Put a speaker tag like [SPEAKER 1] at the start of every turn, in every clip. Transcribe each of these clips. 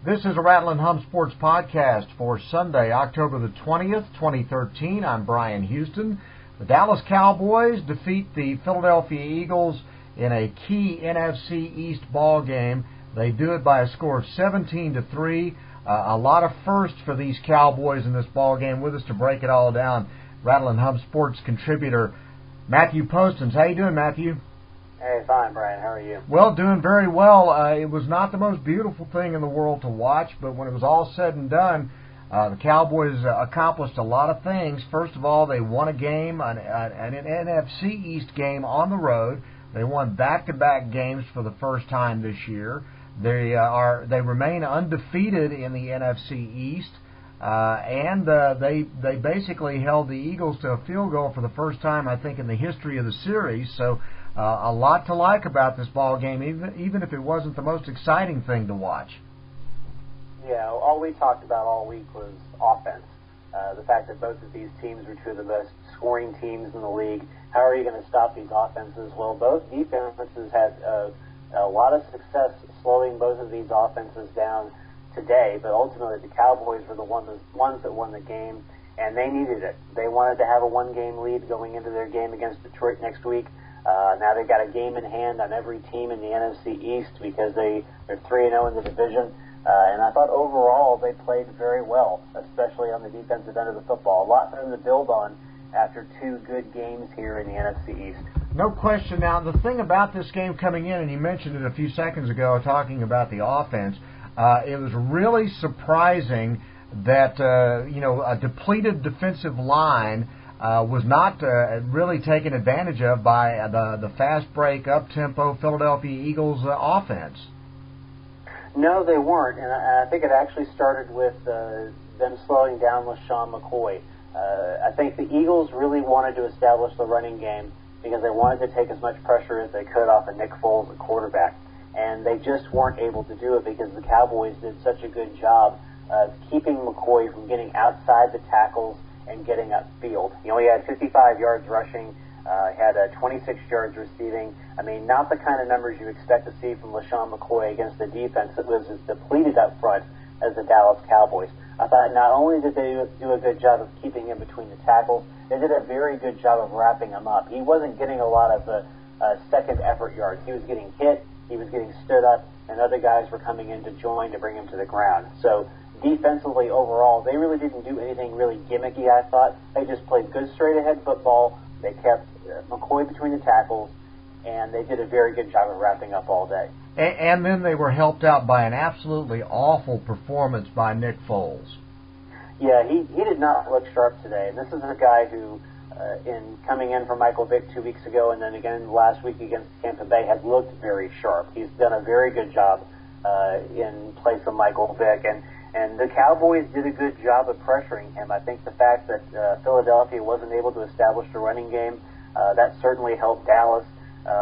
[SPEAKER 1] This is a Rattle and Hum Sports Podcast for Sunday, October the 20th, 2013. I'm Bryan Houston. The Dallas Cowboys defeat the Philadelphia Eagles in a key NFC East ball game. They do it by a score of 17-3. A lot of firsts for these Cowboys in this ball game. With us to break it all down, Rattle and Hum Sports contributor Matthew Postins. How you doing, Matthew?
[SPEAKER 2] Hey, fine, Bryan. How are you?
[SPEAKER 1] Well, doing very well. It was not the most beautiful thing in the world to watch, but when it was all said and done, the Cowboys accomplished a lot of things. First of all, they won a game, an NFC East game on the road. They won back-to-back games for the first time this year. They remain undefeated in the NFC East, and they basically held the Eagles to a field goal for the first time, I think, in the history of the series. So a lot to like about this ball game, even if it wasn't the most exciting thing to watch.
[SPEAKER 2] Yeah, all we talked about all week was offense. The fact that both of these teams were two of the best scoring teams in the league. How are you going to stop these offenses? Well, both defenses had a lot of success slowing both of these offenses down today, but ultimately the Cowboys were the ones that won the game, and they needed it. They wanted to have a one-game lead going into their game against Detroit next week. Now they've got a game in hand on every team in the NFC East because they're 3-0 in the division. And I thought overall they played very well, especially on the defensive end of the football. A lot for them to build on after two good games here in the NFC East.
[SPEAKER 1] No question. Now, the thing about this game coming in, and you mentioned it a few seconds ago talking about the offense, it was really surprising that a depleted defensive line was not really taken advantage of by the fast break, up-tempo Philadelphia Eagles offense.
[SPEAKER 2] No, they weren't, and I think it actually started with them slowing down LaShawn McCoy. I think the Eagles really wanted to establish the running game because they wanted to take as much pressure as they could off of Nick Foles, the quarterback, and they just weren't able to do it because the Cowboys did such a good job of keeping McCoy from getting outside the tackles and getting upfield. He had 55 yards rushing, had 26 yards receiving. I mean, not the kind of numbers you expect to see from LaShawn McCoy against the defense that was as depleted up front as the Dallas Cowboys. I thought not only did they do a good job of keeping him between the tackles, they did a very good job of wrapping him up. He wasn't getting a lot of second effort yards. He was getting hit, he was getting stood up, and other guys were coming in to join to bring him to the ground. So defensively overall, they really didn't do anything really gimmicky, I thought. They just played good straight-ahead football. They kept McCoy between the tackles, and they did a very good job of wrapping up all day.
[SPEAKER 1] And then they were helped out by an absolutely awful performance by Nick Foles.
[SPEAKER 2] Yeah, he did not look sharp today. And this is a guy who, in coming in from Michael Vick 2 weeks ago and then again last week against Tampa Bay, has looked very sharp. He's done a very good job in place of Michael Vick. And the Cowboys did a good job of pressuring him. I think the fact that Philadelphia wasn't able to establish a running game, that certainly helped Dallas.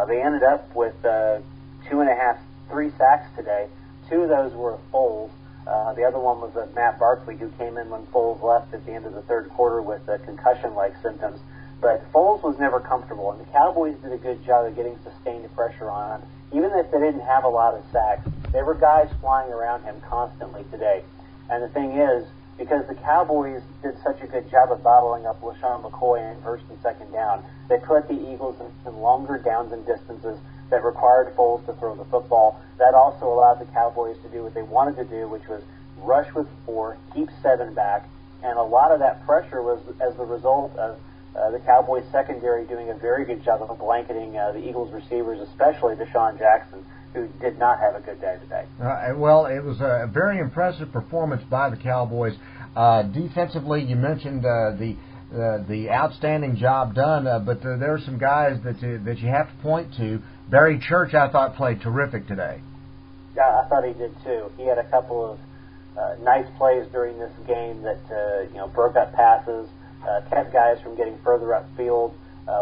[SPEAKER 2] They ended up with 2.5, 3 sacks today. 2 of those were Foles. The other one was Matt Barkley, who came in when Foles left at the end of the third quarter with concussion-like symptoms. But Foles was never comfortable, and the Cowboys did a good job of getting sustained pressure on him. Even if they didn't have a lot of sacks, there were guys flying around him constantly today. And the thing is, because the Cowboys did such a good job of bottling up LaShawn McCoy in first and second down, they put the Eagles in longer downs and distances that required Foles to throw the football. That also allowed the Cowboys to do what they wanted to do, which was rush with 4, keep 7 back, and a lot of that pressure was as the result of the Cowboys secondary doing a very good job of blanketing the Eagles receivers, especially Deshaun Jackson, who did not have a good day today.
[SPEAKER 1] Well, it was a very impressive performance by the Cowboys. Defensively, you mentioned the outstanding job done, but there are some guys that you have to point to. Barry Church, I thought, played terrific today.
[SPEAKER 2] Yeah, I thought he did too. He had a couple of nice plays during this game that broke up passes, kept guys from getting further upfield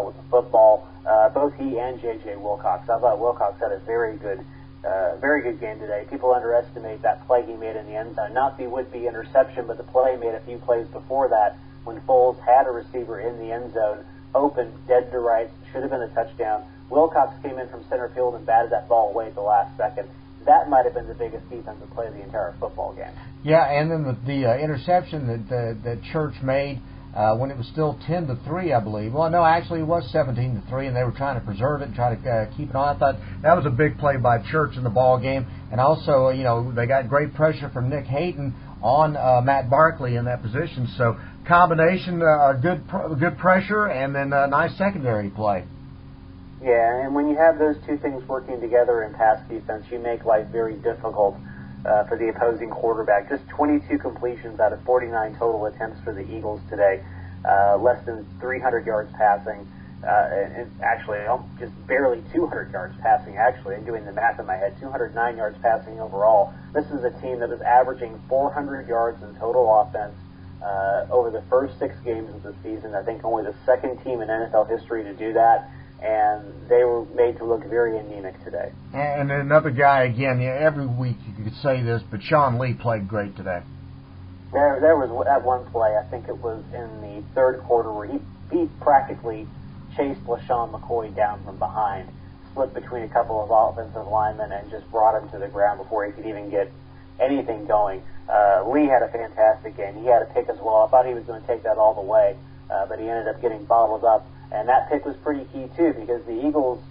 [SPEAKER 2] with the football. Both he and J.J. Wilcox. I thought Wilcox had a very good game today. People underestimate that play he made in the end zone. Not the would-be interception, but the play made a few plays before that when Foles had a receiver in the end zone, open, dead to rights, should have been a touchdown. Wilcox came in from center field and batted that ball away at the last second. that might have been the biggest defensive play of the entire football game.
[SPEAKER 1] Yeah, and then the interception that Church made when it was still 10-3, I believe. Well, no, actually it was 17-3, and they were trying to preserve it and try to keep it on. I thought that was a big play by Church in the ball game, and also, they got great pressure from Nick Hayden on Matt Barkley in that position. So combination, good pressure, and then a nice secondary play.
[SPEAKER 2] Yeah, and when you have those two things working together in pass defense, you make life very difficult for the opposing quarterback. Just 22 completions out of 49 total attempts for the Eagles today, less than 300 yards passing, and actually just barely 200 yards passing, actually. I'm doing the math in my head, 209 yards passing overall. This is a team that was averaging 400 yards in total offense over the first 6 games of the season. I think only the second team in NFL history to do that. And they were made to look very anemic today.
[SPEAKER 1] And another guy, again, every week you could say this, but Sean Lee played great today.
[SPEAKER 2] There was that one play, I think it was in the third quarter, where he practically chased LaShawn McCoy down from behind, slipped between a couple of offensive linemen, and just brought him to the ground before he could even get anything going. Lee had a fantastic game. He had a pick as well. I thought he was going to take that all the way, but he ended up getting bottled up. And that pick was pretty key, too, because the Eagles,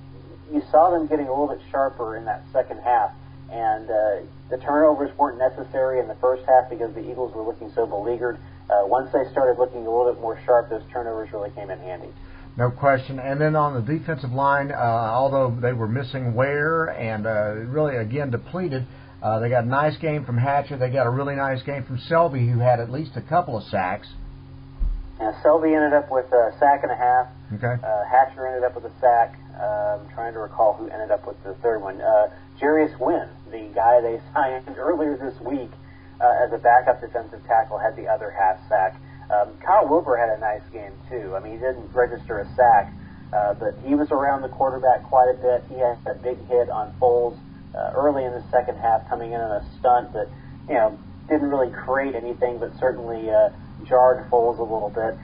[SPEAKER 2] you saw them getting a little bit sharper in that second half. And the turnovers weren't necessary in the first half because the Eagles were looking so beleaguered. Once they started looking a little bit more sharp, those turnovers really came in handy.
[SPEAKER 1] No question. And then on the defensive line, although they were missing Ware and really, again, depleted, they got a nice game from Hatcher. They got a really nice game from Selby, who had at least a couple of sacks.
[SPEAKER 2] Selby ended up with a sack and a half.
[SPEAKER 1] Okay.
[SPEAKER 2] Hatcher ended up with a sack. I'm trying to recall who ended up with the third one. Jarius Wynn, the guy they signed earlier this week as a backup defensive tackle, had the other half sack. Kyle Wilbur had a nice game, too. I mean, he didn't register a sack, but he was around the quarterback quite a bit. He had a big hit on Foles early in the second half, coming in on a stunt that, didn't really create anything, but certainly jarred Foles a little bit.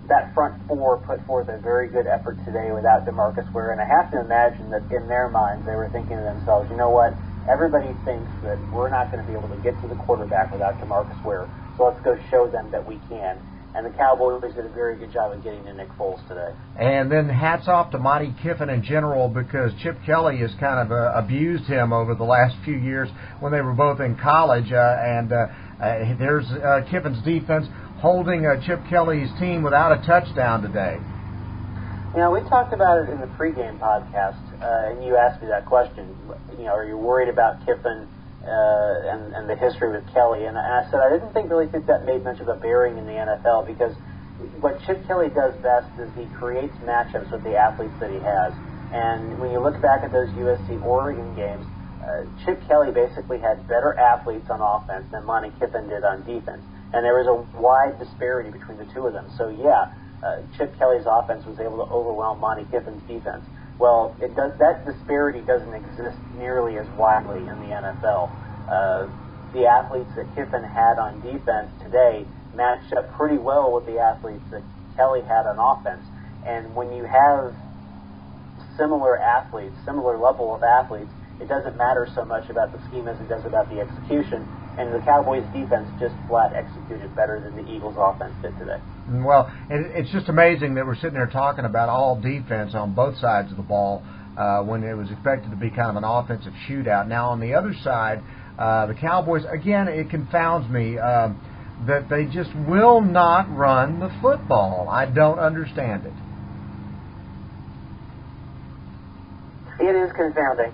[SPEAKER 2] That front four put forth a very good effort today without DeMarcus Ware, and I have to imagine that in their minds they were thinking to themselves, you know what, everybody thinks that we're not going to be able to get to the quarterback without DeMarcus Ware, so let's go show them that we can. And the Cowboys did a very good job of getting to Nick Foles today. And
[SPEAKER 1] then hats off to Monty Kiffin in general, because Chip Kelly has kind of abused him over the last few years when they were both in college. There's Kiffin's defense holding Chip Kelly's team without a touchdown today.
[SPEAKER 2] We talked about it in the pregame podcast, and you asked me that question. Are you worried about Kiffin and the history with Kelly? And I said I didn't really think that made much of a bearing in the NFL, because what Chip Kelly does best is he creates matchups with the athletes that he has. And when you look back at those USC-Oregon games, Chip Kelly basically had better athletes on offense than Monty Kiffin did on defense. And there was a wide disparity between the two of them. So, Chip Kelly's offense was able to overwhelm Monty Kiffin's defense. Well, that disparity doesn't exist nearly as widely in the NFL. The athletes that Kiffin had on defense today matched up pretty well with the athletes that Kelly had on offense. And when you have similar athletes, similar level of athletes, it doesn't matter so much about the scheme as it does about the execution. And the Cowboys' defense just flat executed better than the Eagles' offense did today.
[SPEAKER 1] Well, it's just amazing that we're sitting there talking about all defense on both sides of the ball when it was expected to be kind of an offensive shootout. Now, on the other side, the Cowboys, again, it confounds me that they just will not run the football. I don't understand it.
[SPEAKER 2] It is confounding.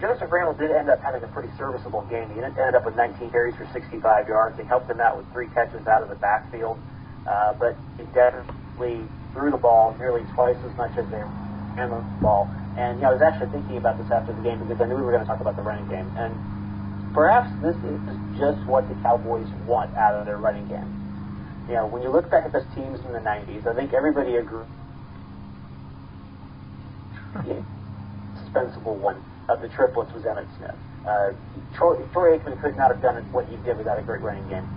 [SPEAKER 2] Joseph Rattle did end up having a pretty serviceable game. He ended up with 19 carries for 65 yards. They helped him out with 3 catches out of the backfield. But he definitely threw the ball nearly twice as much as they ran the ball. And I was actually thinking about this after the game, because I knew we were going to talk about the running game. And perhaps this is just what the Cowboys want out of their running game. When you look back at those teams in the 90s, I think everybody agrees. Indispensable one of the triplets was Emmitt Smith. Troy Aikman could not have done what he did without a great running game.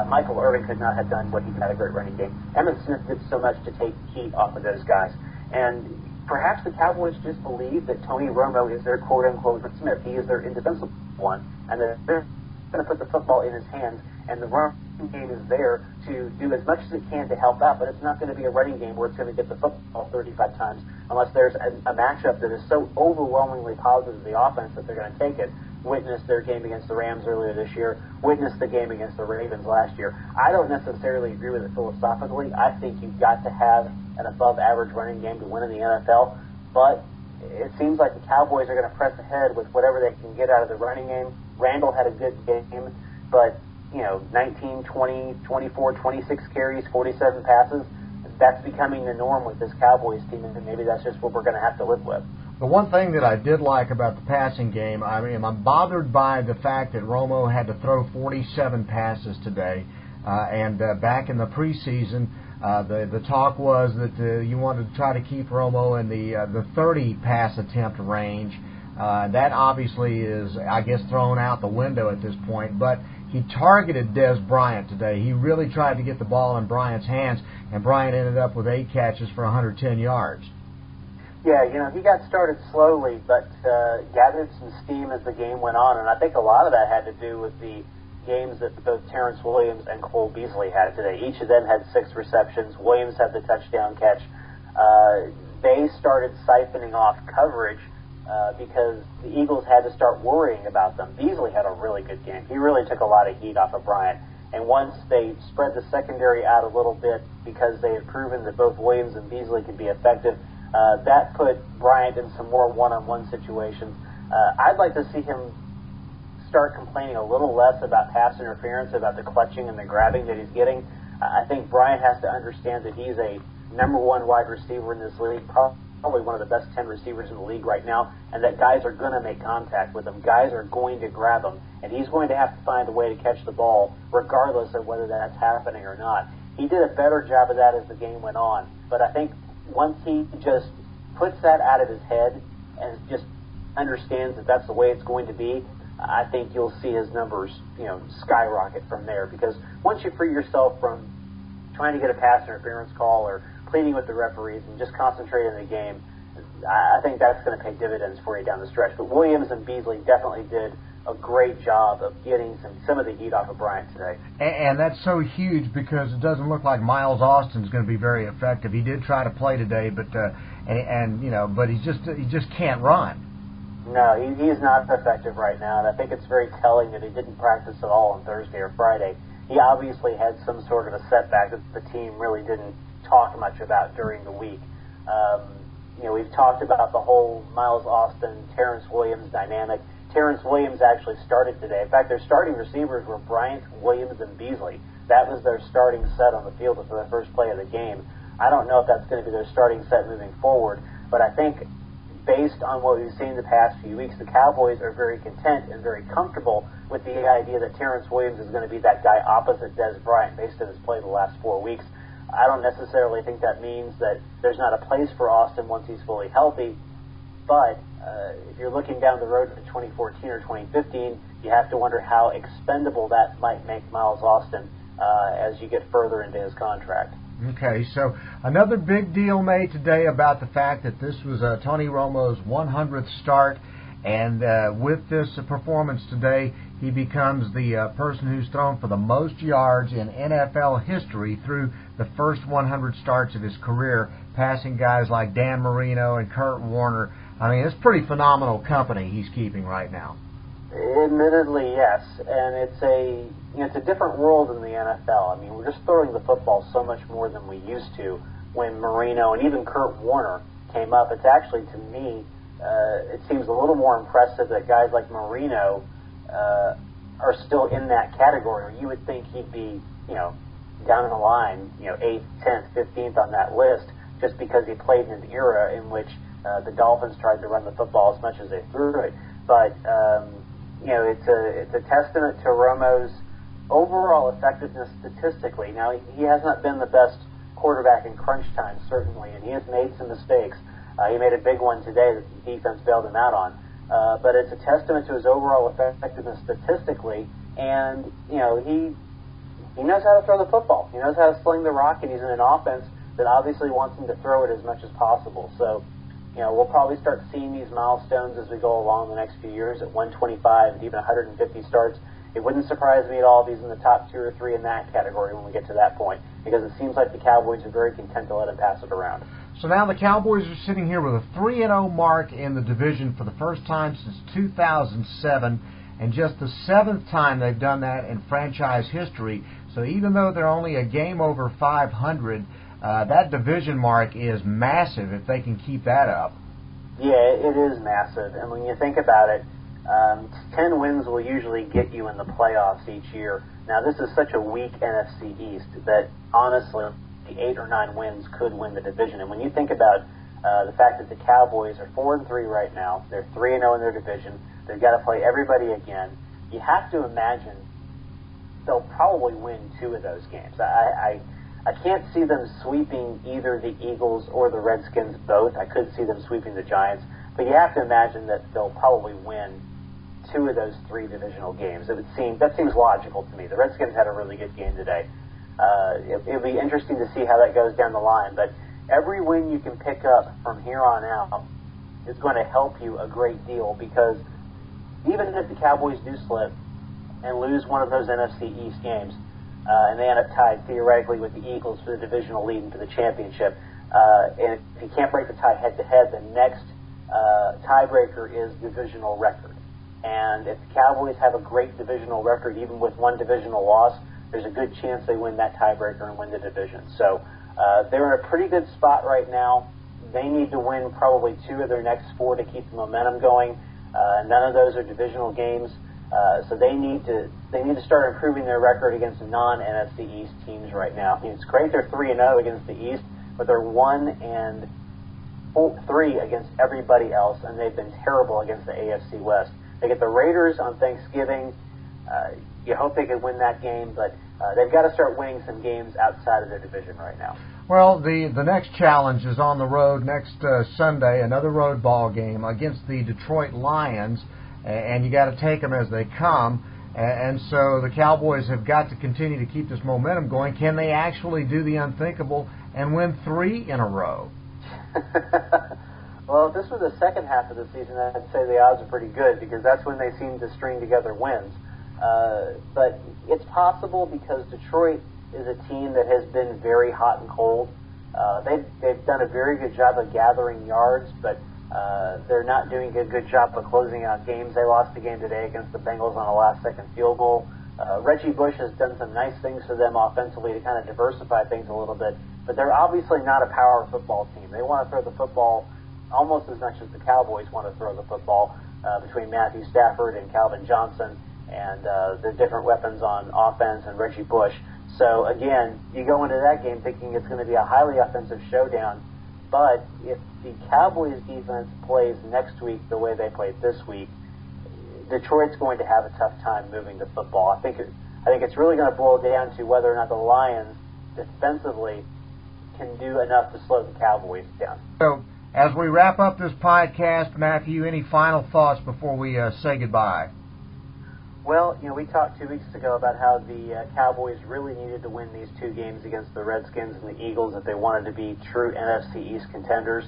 [SPEAKER 2] Michael Irvin could not have done what he did without a great running game. Emmitt Smith did so much to take heat off of those guys. And perhaps the Cowboys just believe that Tony Romo is their quote-unquote Smith. He is their indefensible one, and that they're going to put the football in his hands, and the run game is there to do as much as it can to help out, but it's not going to be a running game where it's going to get the football 35 times unless there's a matchup that is so overwhelmingly positive to the offense that they're going to take it. Witness their game against the Rams earlier this year. Witness the game against the Ravens last year. I don't necessarily agree with it philosophically. I think you've got to have an above-average running game to win in the NFL, but it seems like the Cowboys are going to press ahead with whatever they can get out of the running game. Randall had a good game, but 19, 20, 24, 26 carries, 47 passes, that's becoming the norm with this Cowboys team, and maybe that's just what we're going to have to live with.
[SPEAKER 1] The one thing that I did like about the passing game, I'm bothered by the fact that Romo had to throw 47 passes today, and back in the preseason, the talk was that you wanted to try to keep Romo in the 30 pass attempt range. That obviously is, I guess, thrown out the window at this point, but he targeted Bryan today. He really tried to get the ball in Bryant's hands, and Bryan ended up with 8 catches for 110 yards.
[SPEAKER 2] Yeah, he got started slowly, but gathered some steam as the game went on, and I think a lot of that had to do with the games that both Terrence Williams and Cole Beasley had today. Each of them had 6 receptions. Williams had the touchdown catch. They started siphoning off coverage because the Eagles had to start worrying about them. Beasley had a really good game. He really took a lot of heat off of Bryan. And once they spread the secondary out a little bit because they had proven that both Williams and Beasley could be effective, that put Bryant in some more one-on-one situations. I'd like to see him start complaining a little less about pass interference, about the clutching and the grabbing that he's getting. I think Bryant has to understand that he's a number 1 wide receiver in this league, probably one of the best 10 receivers in the league right now, and that guys are going to make contact with him. Guys are going to grab him, and he's going to have to find a way to catch the ball regardless of whether that's happening or not. He did a better job of that as the game went on, but I think once he just puts that out of his head and just understands that that's the way it's going to be, I think you'll see his numbers, skyrocket from there. Because once you free yourself from trying to get a pass interference call or pleading with the referees and just concentrate on the game, I think that's going to pay dividends for you down the stretch. But Williams and Beasley definitely did a great job of getting some of the heat off of Bryant today.
[SPEAKER 1] And that's so huge because it doesn't look like Miles Austin's going to be very effective. He did try to play today, but but he just can't run.
[SPEAKER 2] No, he is not effective right now, and I think it's very telling that he didn't practice at all on Thursday or Friday. He obviously had some sort of a setback that the team really didn't talk much about during the week. We've talked about the whole Miles Austin, Terrence Williams dynamic. Terrence Williams actually started today. In fact, their starting receivers were Bryant, Williams, and Beasley. That was their starting set on the field for the first play of the game. I don't know if that's going to be their starting set moving forward, but I think based on what we've seen the past few weeks, the Cowboys are very content and very comfortable with the idea that Terrence Williams is going to be that guy opposite Des Bryant based on his play the last 4 weeks. I don't necessarily think that means that there's not a place for Austin once he's fully healthy, but if you're looking down the road to 2014 or 2015, you have to wonder how expendable that might make Miles Austin as you get further into his contract.
[SPEAKER 1] Okay, so another big deal made today about the fact that this was Tony Romo's 100th start, and with this performance today, he becomes the person who's thrown for the most yards in NFL history through the first 100 starts of his career, passing guys like Dan Marino and Kurt Warner. I mean, it's pretty phenomenal company he's keeping right now.
[SPEAKER 2] Admittedly, yes, and it's a different world in the NFL. I mean, we're just throwing the football so much more than we used to. When Marino and even Kurt Warner came up, it's actually, to me, it seems a little more impressive that guys like Marino are still in that category. You would think he'd be, down the line, 8th, 10th, 15th on that list, just because he played in an era in which the Dolphins tried to run the football as much as they threw it. But it's a testament to Romo's overall effectiveness statistically. Now, he has not been the best quarterback in crunch time, certainly, and he has made some mistakes. He made a big one today that the defense bailed him out on. But it's a testament to his overall effectiveness statistically, and, he knows how to throw the football. He knows how to sling the rock, and he's in an offense that obviously wants him to throw it as much as possible. So we'll probably start seeing these milestones as we go along the next few years at 125 and even 150 starts. It wouldn't surprise me at all if he's in the top 2 or 3 in that category when we get to that point, because it seems like the Cowboys are very content to let him pass it around.
[SPEAKER 1] So now the Cowboys are sitting here with a 3-0 mark in the division for the first time since 2007, and just the 7th time they've done that in franchise history. So even though they're only a game over 500, that division mark is massive if they can keep that up.
[SPEAKER 2] Yeah, it is massive. And when you think about it, 10 wins will usually get you in the playoffs each year. Now, this is such a weak NFC East that, honestly, the 8 or 9 wins could win the division. And when you think about the fact that the Cowboys are 4-3 right now, they're 3-0 in their division, they've got to play everybody again, you have to imagine they'll probably win 2 of those games. I can't see them sweeping either the Eagles or the Redskins both. I could see them sweeping the Giants. But you have to imagine that they'll probably win 2 of those 3 divisional games. That seems logical to me. The Redskins had a really good game today. It'll be interesting to see how that goes down the line. But every win you can pick up from here on out is going to help you a great deal, because even if the Cowboys do slip and lose one of those NFC East games, and they end up tied theoretically with the Eagles for the divisional lead into the championship, and if you can't break the tie head-to-head, the next tiebreaker is divisional record. And if the Cowboys have a great divisional record, even with 1 divisional loss, there's a good chance they win that tiebreaker and win the division. So they're in a pretty good spot right now. They need to win probably 2 of their next 4 to keep the momentum going. None of those are divisional games, so they need to start improving their record against non-NFC East teams right now. I mean, it's great they're 3-0 against the East, but they're 1-3 against everybody else, and they've been terrible against the AFC West. They get the Raiders on Thanksgiving. You hope they could win that game, but they've got to start winning some games outside of their division right now.
[SPEAKER 1] Well, the next challenge is on the road next Sunday, another road ball game against the Detroit Lions, and you got to take them as they come. And so the Cowboys have got to continue to keep this momentum going. Can they actually do the unthinkable and win 3 in a row?
[SPEAKER 2] Well, if this was the second half of the season, I'd say the odds are pretty good, because that's when they seem to string together wins. But it's possible, because Detroit is a team that has been very hot and cold. They've done a very good job of gathering yards, but they're not doing a good job of closing out games. They lost the game today against the Bengals on a last-second field goal. Reggie Bush has done some nice things for them offensively to kind of diversify things a little bit, but they're obviously not a power football team. They want to throw the football almost as much as the Cowboys want to throw the football, between Matthew Stafford and Calvin Johnson and the different weapons on offense and Reggie Bush. So, again, you go into that game thinking it's going to be a highly offensive showdown, but if the Cowboys defense plays next week the way they played this week, Detroit's going to have a tough time moving the football. I think it's really going to boil down to whether or not the Lions defensively can do enough to slow the Cowboys down.
[SPEAKER 1] So, as we wrap up this podcast, Matthew, any final thoughts before we say goodbye?
[SPEAKER 2] Well, we talked 2 weeks ago about how the Cowboys really needed to win these 2 games against the Redskins and the Eagles if they wanted to be true NFC East contenders.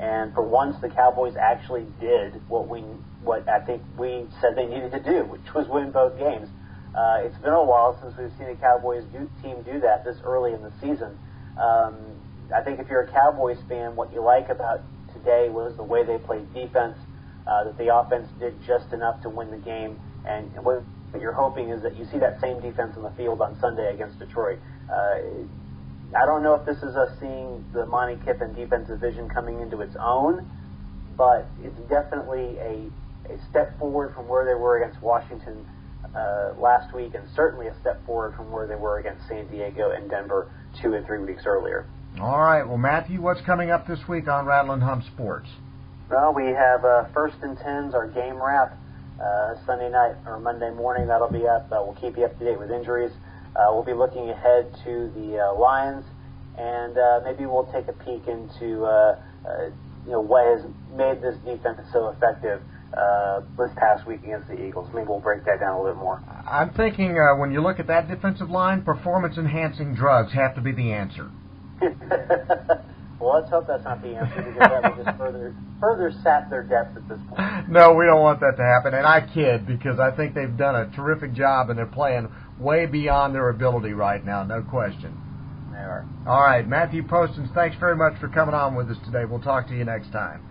[SPEAKER 2] And for once, the Cowboys actually did what I think we said they needed to do, which was win both games. It's been a while since we've seen a Cowboys team do that this early in the season. I think if you're a Cowboys fan, what you like about today was the way they played defense, that the offense did just enough to win the game, and what you're hoping is that you see that same defense on the field on Sunday against Detroit. I don't know if this is us seeing the Monty Kiffin defensive vision coming into its own, but it's definitely a step forward from where they were against Washington last week, and certainly a step forward from where they were against San Diego and Denver 2 and 3 weeks earlier.
[SPEAKER 1] All right. Well, Matthew, what's coming up this week on Rattle and Hump Sports?
[SPEAKER 2] Well, we have First and Tens, our game wrap, Sunday night or Monday morning. That'll be up. We'll keep you up to date with injuries. We'll be looking ahead to the Lions, and maybe we'll take a peek into what has made this defense so effective this past week against the Eagles. Maybe we'll break that down a little bit more.
[SPEAKER 1] I'm thinking when you look at that defensive line, performance-enhancing drugs have to be the answer.
[SPEAKER 2] Well, let's hope that's not the answer, because that would just further sap their depth at this point.
[SPEAKER 1] No, we don't want that to happen, and I kid, because I think they've done a terrific job, and they're playing way beyond their ability right now, no question.
[SPEAKER 2] They are.
[SPEAKER 1] All right, Matthew Postins, thanks very much for coming on with us today. We'll talk to you next time.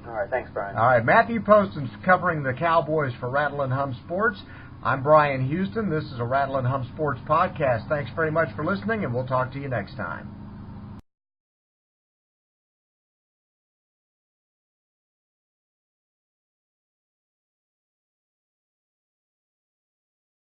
[SPEAKER 2] All right, thanks, Bryan.
[SPEAKER 1] All right, Matthew Postins covering the Cowboys for Rattle and Hum Sports. I'm Bryan Houston. This is a Rattle and Hum Sports podcast. Thanks very much for listening, and we'll talk to you next time.